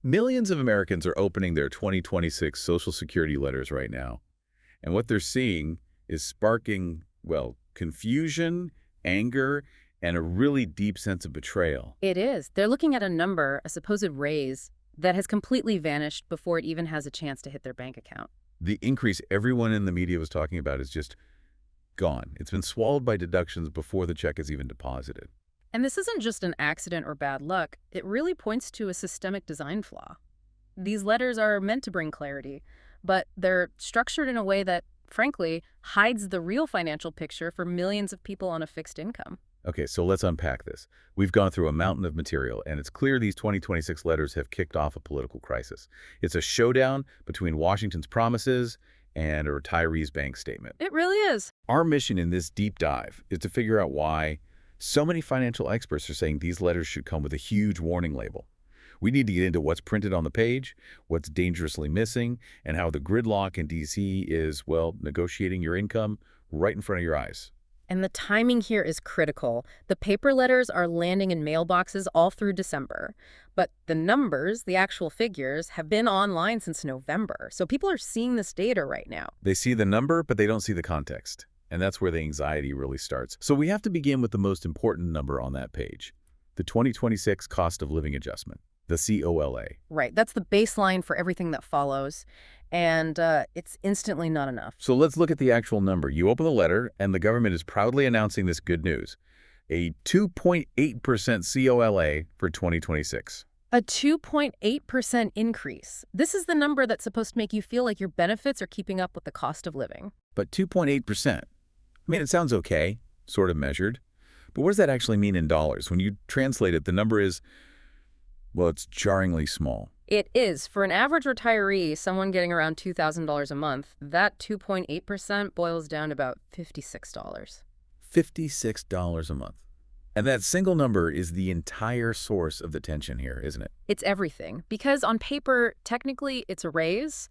Millions of Americans are opening their 2026 Social Security letters right now. And what they're seeing is sparking, well, confusion, anger, and a really deep sense of betrayal. It is. They're looking at a number, a supposed raise, that has completely vanished before it even has a chance to hit their bank account. The increase everyone in the media was talking about is just gone. It's been swallowed by deductions before the check is even deposited. And this isn't just an accident or bad luck. It really points to a systemic design flaw. These letters are meant to bring clarity, but they're structured in a way that, frankly, hides the real financial picture for millions of people on a fixed income. Okay, so let's unpack this. We've gone through a mountain of material, and it's clear these 2026 letters have kicked off a political crisis. It's a showdown between Washington's promises and a retiree's bank statement. It really is. Our mission in this deep dive is to figure out why so many financial experts are saying these letters should come with a huge warning label. We need to get into what's printed on the page, what's dangerously missing, and how the gridlock in D.C. is, well, negotiating your income right in front of your eyes. And the timing here is critical. The paper letters are landing in mailboxes all through December. But the numbers, the actual figures, have been online since November. So people are seeing this data right now. They see the number, but they don't see the context. And that's where the anxiety really starts. So we have to begin with the most important number on that page, the 2026 Cost of Living Adjustment, the COLA. Right. That's the baseline for everything that follows. And it's instantly not enough. So let's look at the actual number. You open the letter, and the government is proudly announcing this good news, a 2.8% COLA for 2026. A 2.8% increase. This is the number that's supposed to make you feel like your benefits are keeping up with the cost of living. But 2.8%, I mean, it sounds okay, sort of measured. But what does that actually mean in dollars? When you translate it, the number is, well, it's jarringly small. It is. For an average retiree, someone getting around $2,000 a month, that 2.8% boils down to about $56. $56 a month. And that single number is the entire source of the tension here, isn't it? It's everything. Because on paper, technically, it's a raise,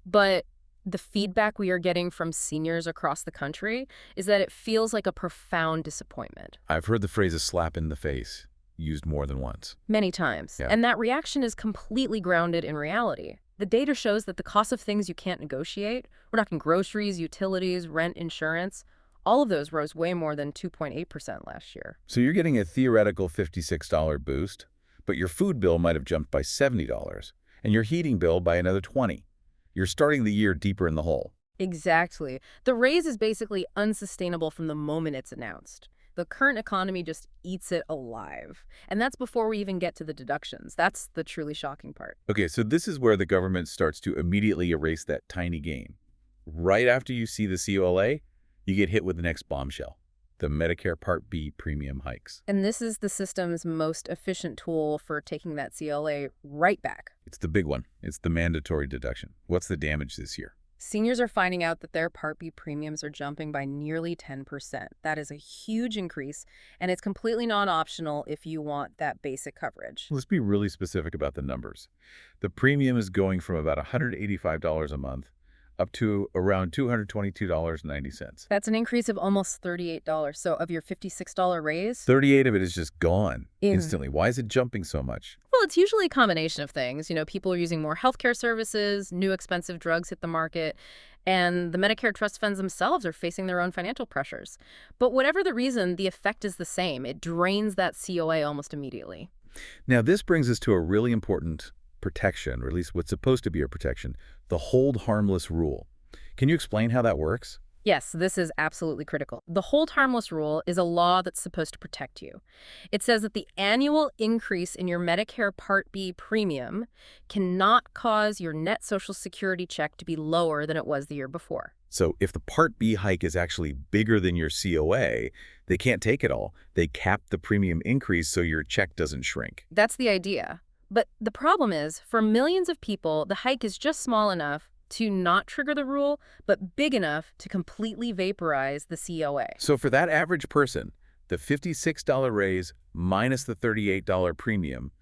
but the feedback we are getting from seniors across the country is that it feels like a profound disappointment. I've heard the phrase a slap in the face used more than once. Many times. Yeah. And that reaction is completely grounded in reality. The data shows that the cost of things you can't negotiate, we're talking groceries, utilities, rent, insurance, all of those rose way more than 2.8% last year. So you're getting a theoretical $56 boost, but your food bill might have jumped by $70, and your heating bill by another $20. You're starting the year deeper in the hole. Exactly. The raise is basically unsustainable from the moment it's announced. The current economy just eats it alive. And that's before we even get to the deductions. That's the truly shocking part. Okay, so this is where the government starts to immediately erase that tiny gain. Right after you see the COLA, you get hit with the next bombshell, the Medicare Part B premium hikes. And this is the system's most efficient tool for taking that COLA right back. It's the big one. It's the mandatory deduction. What's the damage this year? Seniors are finding out that their Part B premiums are jumping by nearly 10%. That is a huge increase, and it's completely non-optional if you want that basic coverage. Let's be really specific about the numbers. The premium is going from about $185 a month up to around $222.90. That's an increase of almost $38. So of your $56 raise, 38 of it is just gone instantly. Why is it jumping so much? well, it's usually a combination of things. You know, people are using more healthcare services, new expensive drugs hit the market, and the Medicare trust funds themselves are facing their own financial pressures. But whatever the reason, the effect is the same. It drains that COA almost immediately. Now, this brings us to a really important protection, or at least what's supposed to be a protection, the hold harmless rule. Can you explain how that works? Yes, this is absolutely critical. The hold harmless rule is a law that's supposed to protect you. It says that the annual increase in your Medicare Part B premium cannot cause your net Social Security check to be lower than it was the year before. So if the Part B hike is actually bigger than your COA, they can't take it all. They cap the premium increase so your check doesn't shrink. That's the idea. But the problem is, for millions of people, the hike is just small enough to not trigger the rule, but big enough to completely vaporize the COA. So for that average person, the $56 raise minus the $38 premium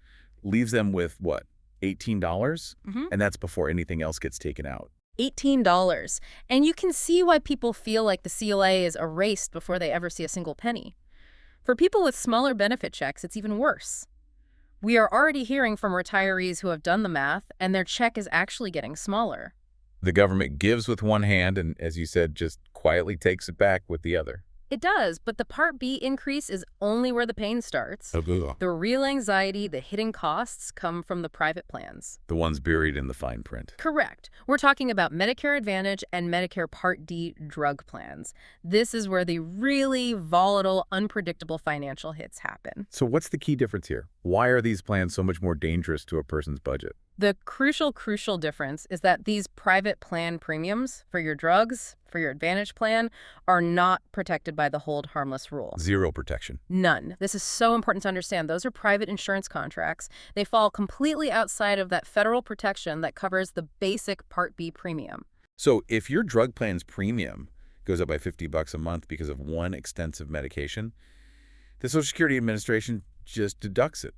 leaves them with, what, $18? Mm-hmm. And that's before anything else gets taken out. $18. And you can see why people feel like the COA is erased before they ever see a single penny. For people with smaller benefit checks, it's even worse. We are already hearing from retirees who have done the math, and their check is actually getting smaller. The government gives with one hand and, as you said, just quietly takes it back with the other. It does, but the Part B increase is only where the pain starts. The The real anxiety, the hidden costs, come from the private plans. ones buried in the fine print. Correct. We're talking about Medicare Advantage and Medicare Part D drug plans. This is where the really volatile, unpredictable financial hits happen. So what's the key difference here? Why are these plans so much more dangerous to a person's budget? The crucial difference is that these private plan premiums for your drugs, for your Advantage plan, are not protected by the hold harmless rule. Zero protection. None. This is so important to understand. Those are private insurance contracts. They fall completely outside of that federal protection that covers the basic Part B premium. So if your drug plan's premium goes up by $50 a month because of one extensive medication, the Social Security Administration just deducts it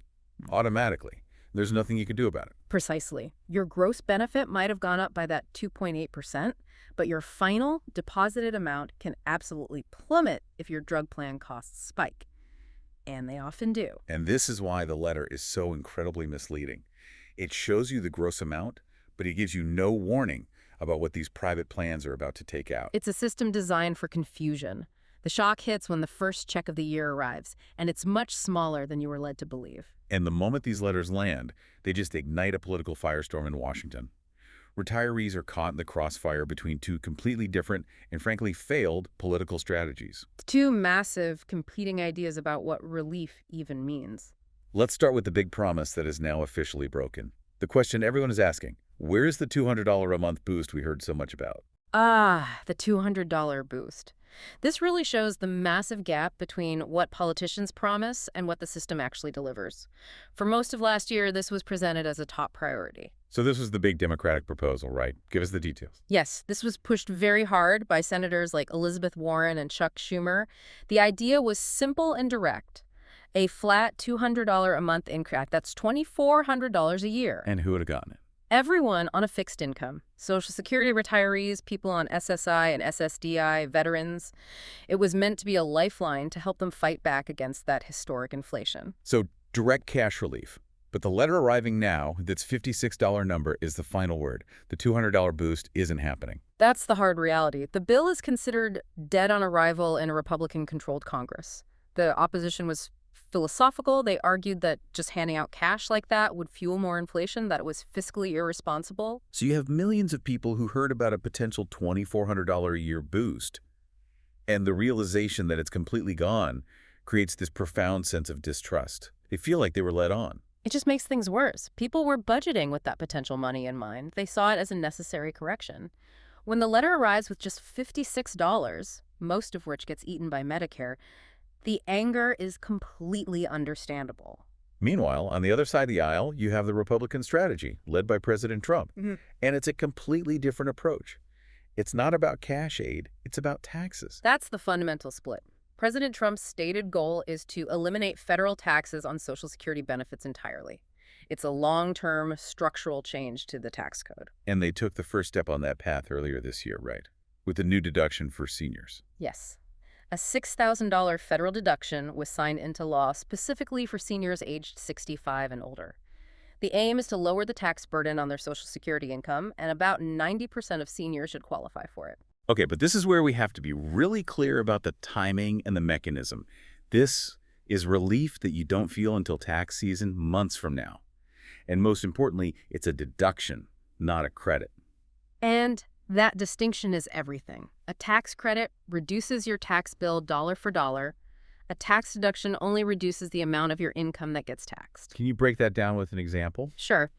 automatically. There's nothing you can do about it. Precisely. Your gross benefit might have gone up by that 2.8%, but your final deposited amount can absolutely plummet if your drug plan costs spike. And they often do. And this is why the letter is so incredibly misleading. It shows you the gross amount, but it gives you no warning about what these private plans are about to take out. It's a system designed for confusion. The shock hits when the first check of the year arrives, and it's much smaller than you were led to believe. And the moment these letters land, they just ignite a political firestorm in Washington. Retirees are caught in the crossfire between two completely different and frankly failed political strategies. Two massive competing ideas about what relief even means. Let's start with the big promise that is now officially broken. The question everyone is asking, where's the $200 a month boost we heard so much about? Ah, the $200 boost. This really shows the massive gap between what politicians promise and what the system actually delivers. For most of last year, this was presented as a top priority. So this was the big Democratic proposal, right? Give us the details. Yes, this was pushed very hard by senators like Elizabeth Warren and Chuck Schumer. The idea was simple and direct. A flat $200 a month increase, that's $2,400 a year. And who would have gotten it? Everyone on a fixed income. Social Security retirees, people on SSI and SSDI, veterans. It was meant to be a lifeline to help them fight back against that historic inflation. So direct cash relief. But the letter arriving now, that's $56 number, is the final word. The $200 boost isn't happening. That's the hard reality. The bill is considered dead on arrival in a Republican-controlled Congress. The opposition was philosophical. They argued that just handing out cash like that would fuel more inflation, that it was fiscally irresponsible. So you have millions of people who heard about a potential $2,400 a year boost, and the realization that it's completely gone creates this profound sense of distrust. They feel like they were led on. It just makes things worse. People were budgeting with that potential money in mind. They saw it as a necessary correction. When the letter arrives with just $56, most of which gets eaten by Medicare, the anger is completely understandable. Meanwhile, on the other side of the aisle, you have the Republican strategy, led by President Trump. Mm-hmm. And it's a completely different approach. It's not about cash aid, it's about taxes. That's the fundamental split. President Trump's stated goal is to eliminate federal taxes on Social Security benefits entirely. It's a long-term structural change to the tax code. And they took the first step on that path earlier this year, right? With the new deduction for seniors. Yes. A $6,000 federal deduction was signed into law specifically for seniors aged 65 and older. The aim is to lower the tax burden on their Social Security income, and about 90% of seniors should qualify for it. Okay, but this is where we have to be really clear about the timing and the mechanism. This is relief that you don't feel until tax season months from now. And most importantly, it's a deduction, not a credit. And that distinction is everything. A tax credit reduces your tax bill dollar for dollar. A tax deduction only reduces the amount of your income that gets taxed. Can you break that down with an example? Sure.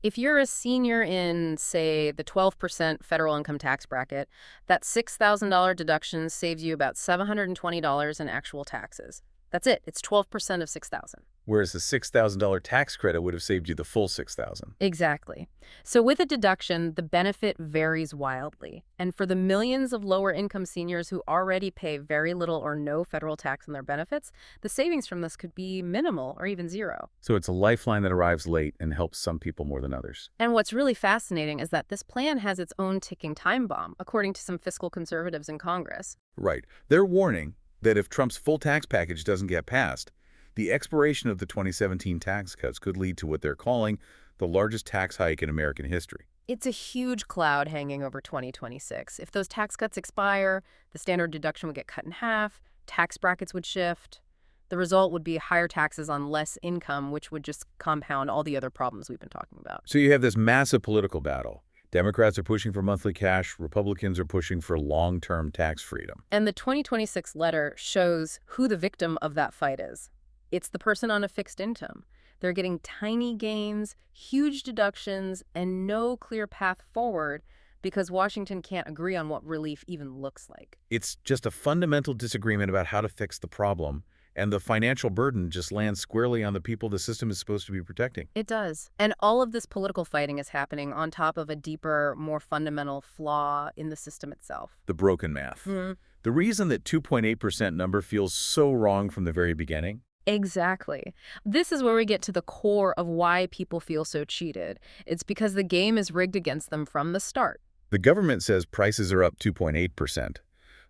If you're a senior in, say, the 12% federal income tax bracket, that $6,000 deduction saves you about $720 in actual taxes. That's it. It's 12% of $6,000. Whereas the $6,000 tax credit would have saved you the full $6,000. Exactly. So with a deduction, the benefit varies wildly. And for the millions of lower-income seniors who already pay very little or no federal tax on their benefits, the savings from this could be minimal or even zero. So it's a lifeline that arrives late and helps some people more than others. And what's really fascinating is that this plan has its own ticking time bomb, according to some fiscal conservatives in Congress. Right. They're warning that if Trump's full tax package doesn't get passed, The expiration of the 2017 tax cuts could lead to what they're calling the largest tax hike in American history. It's a huge cloud hanging over 2026. If those tax cuts expire, the standard deduction would get cut in half, tax brackets would shift. The result would be higher taxes on less income, which would just compound all the other problems we've been talking about. So you have this massive political battle. Democrats are pushing for monthly cash. Republicans are pushing for long-term tax freedom. And the 2026 letter shows who the victim of that fight is. It's the person on a fixed income. They're getting tiny gains, huge deductions, and no clear path forward because Washington can't agree on what relief even looks like. It's just a fundamental disagreement about how to fix the problem, and the financial burden just lands squarely on the people the system is supposed to be protecting. It does. And all of this political fighting is happening on top of a deeper, more fundamental flaw in the system itself. The broken math. The reason that 2.8% number feels so wrong from the very beginning. Exactly. This is where we get to the core of why people feel so cheated. It's because the game is rigged against them from the start. The government says prices are up 2.8%,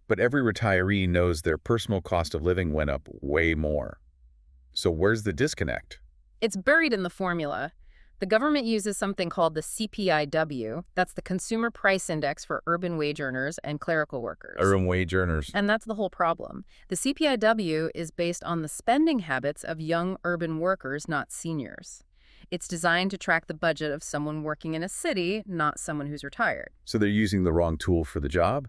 but every retiree knows their personal cost of living went up way more. So where's the disconnect? It's buried in the formula. The government uses something called the CPIW. That's the Consumer Price Index for urban wage earners and clerical workers. Urban wage earners. And that's the whole problem. The CPIW is based on the spending habits of young urban workers, not seniors. It's designed to track the budget of someone working in a city, not someone who's retired. So they're using the wrong tool for the job?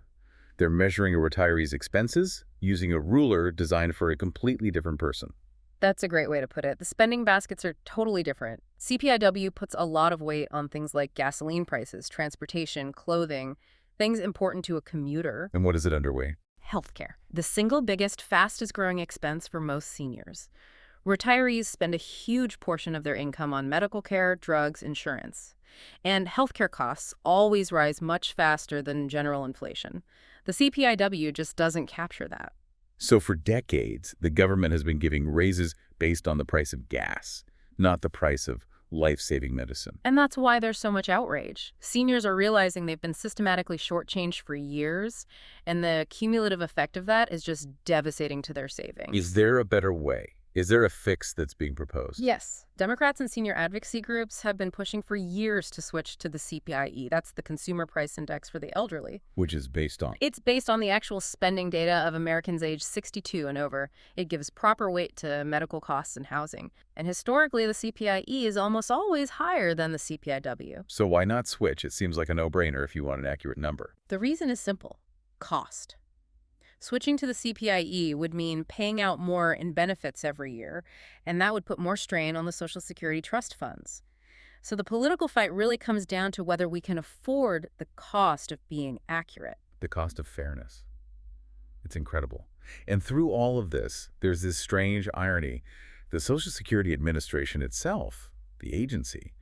They're measuring a retiree's expenses using a ruler designed for a completely different person. That's a great way to put it. The spending baskets are totally different. CPIW puts a lot of weight on things like gasoline prices, transportation, clothing, things important to a commuter. And what is it underway? Healthcare, the single biggest, fastest growing expense for most seniors. Retirees spend a huge portion of their income on medical care, drugs, insurance. And healthcare costs always rise much faster than general inflation. The CPIW just doesn't capture that. So for decades, the government has been giving raises based on the price of gas, not the price of life-saving medicine. And that's why there's so much outrage. Seniors are realizing they've been systematically shortchanged for years, and the cumulative effect of that is just devastating to their savings. Is there a better way? Is there a fix that's being proposed? Yes. Democrats and senior advocacy groups have been pushing for years to switch to the CPIE. That's the Consumer Price Index for the elderly. Which is based on? It's based on the actual spending data of Americans aged 62 and over. It gives proper weight to medical costs and housing. And historically, the CPIE is almost always higher than the CPIW. So why not switch? It seems like a no-brainer if you want an accurate number. The reason is simple: cost. Switching to the CPIE would mean paying out more in benefits every year, and that would put more strain on the Social Security trust funds. So the political fight really comes down to whether we can afford the cost of being accurate. The cost of fairness. It's incredible. And through all of this, there's this strange irony. The Social Security Administration itself, the agency,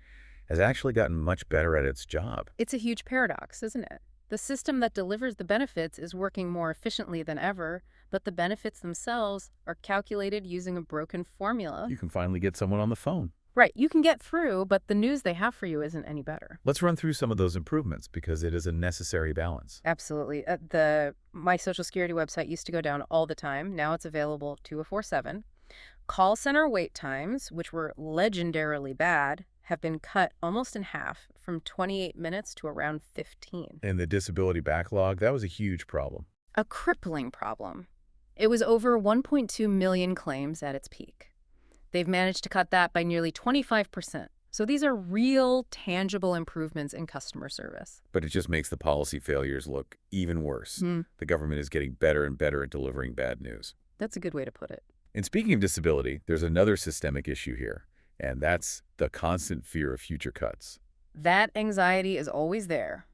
has actually gotten much better at its job. It's a huge paradox, isn't it? The system that delivers the benefits is working more efficiently than ever, but the benefits themselves are calculated using a broken formula. You can finally get someone on the phone. Right, you can get through, but the news they have for you isn't any better. Let's run through some of those improvements because it is a necessary balance. Absolutely. My Social Security website used to go down all the time. Now it's available 24/7. Call center wait times, which were legendarily bad, have been cut almost in half, from 28 minutes to around 15. And the disability backlog, that was a huge problem. A crippling problem. It was over 1.2 million claims at its peak. They've managed to cut that by nearly 25%. So these are real, tangible improvements in customer service. But it just makes the policy failures look even worse. The government is getting better and better at delivering bad news. That's a good way to put it. And speaking of disability, there's another systemic issue here, and that's the constant fear of future cuts. That anxiety is always there.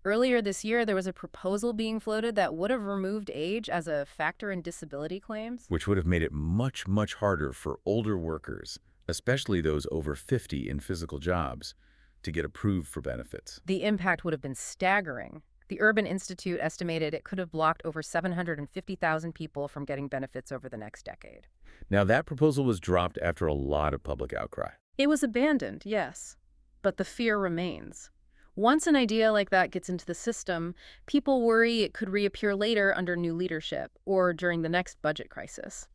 Earlier this year, there was a proposal being floated that would have removed age as a factor in disability claims. Which would have made it much, much harder for older workers, especially those over 50 in physical jobs, to get approved for benefits. The impact would have been staggering. The Urban Institute estimated it could have blocked over 750,000 people from getting benefits over the next decade. Now, that proposal was dropped after a lot of public outcry. It was abandoned, yes, but the fear remains. Once an idea like that gets into the system, people worry it could reappear later under new leadership or during the next budget crisis.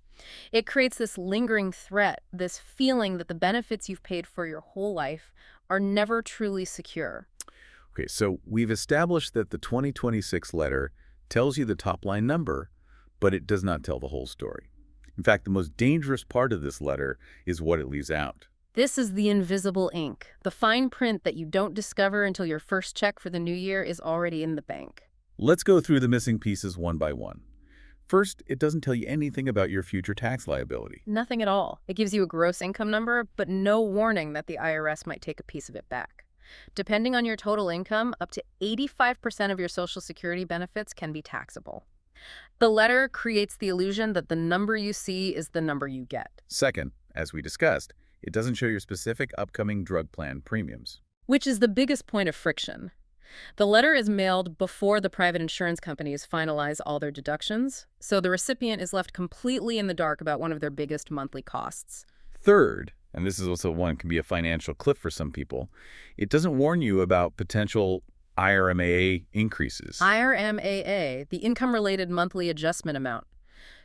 It creates this lingering threat, this feeling that the benefits you've paid for your whole life are never truly secure. Okay, so we've established that the 2026 letter tells you the top-line number, but it does not tell the whole story. In fact, the most dangerous part of this letter is what it leaves out. This is the invisible ink, the fine print that you don't discover until your first check for the new year is already in the bank. Let's go through the missing pieces one by one. First, it doesn't tell you anything about your future tax liability. Nothing at all. It gives you a gross income number, but no warning that the IRS might take a piece of it back. Depending on your total income, up to 85% of your Social Security benefits can be taxable. The letter creates the illusion that the number you see is the number you get, Second, as we discussed, it doesn't show your specific upcoming drug plan premiums. which is the biggest point of friction. The letter is mailed before the private insurance companies finalize all their deductions, so the recipient is left completely in the dark about one of their biggest monthly costs. Third, and this is also one can be a financial cliff for some people, it doesn't warn you about potential IRMAA increases. IRMAA, the income-related monthly adjustment amount.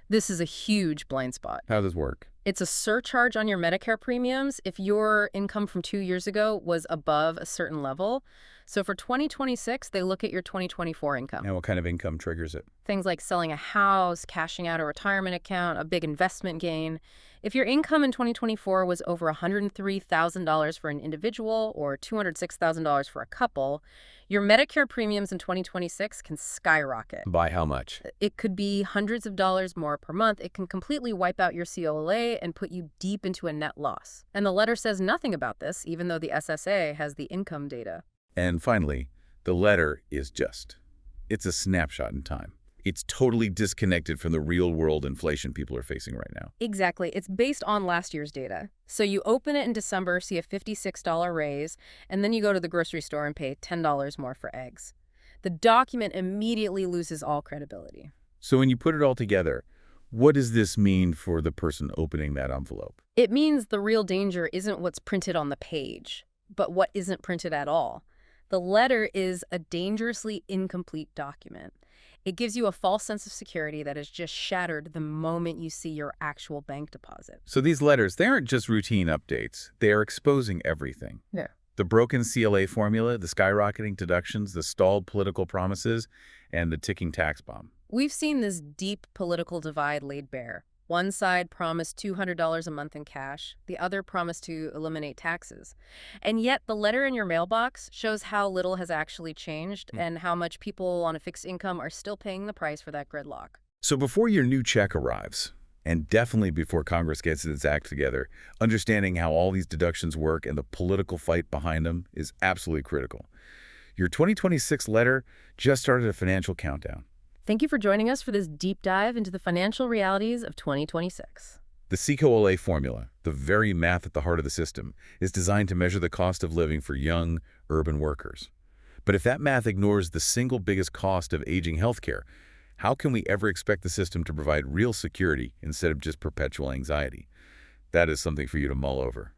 This is a huge blind spot. How does this work? It's a surcharge on your Medicare premiums if your income from 2 years ago was above a certain level. So for 2026, they look at your 2024 income. And what kind of income triggers it? Things like selling a house, cashing out a retirement account, a big investment gain. If your income in 2024 was over $103,000 for an individual or $206,000 for a couple, your Medicare premiums in 2026 can skyrocket. By how much? It could be hundreds of dollars more per month. It can completely wipe out your COLA and put you deep into a net loss. And the letter says nothing about this, even though the SSA has the income data. And finally, the letter is it's a snapshot in time. It's totally disconnected from the real-world inflation people are facing right now. Exactly. It's based on last year's data. So you open it in December, see a $56 raise, and then you go to the grocery store and pay $10 more for eggs. The document immediately loses all credibility. So when you put it all together, what does this mean for the person opening that envelope? It means the real danger isn't what's printed on the page, but what isn't printed at all. The letter is a dangerously incomplete document. It gives you a false sense of security that is just shattered the moment you see your actual bank deposit. So these letters, they aren't just routine updates. They are exposing everything. Yeah. The broken CLA formula, the skyrocketing deductions, the stalled political promises, and the ticking tax bomb. We've seen this deep political divide laid bare. One side promised $200 a month in cash, the other promised to eliminate taxes. And yet the letter in your mailbox shows how little has actually changed and how much people on a fixed income are still paying the price for that gridlock. So before your new check arrives, and definitely before Congress gets its act together, understanding how all these deductions work and the political fight behind them is absolutely critical. Your 2026 letter just started a financial countdown. Thank you for joining us for this deep dive into the financial realities of 2026. The COLA formula, the very math at the heart of the system, is designed to measure the cost of living for young, urban workers. But if that math ignores the single biggest cost of aging healthcare, how can we ever expect the system to provide real security instead of just perpetual anxiety? That is something for you to mull over.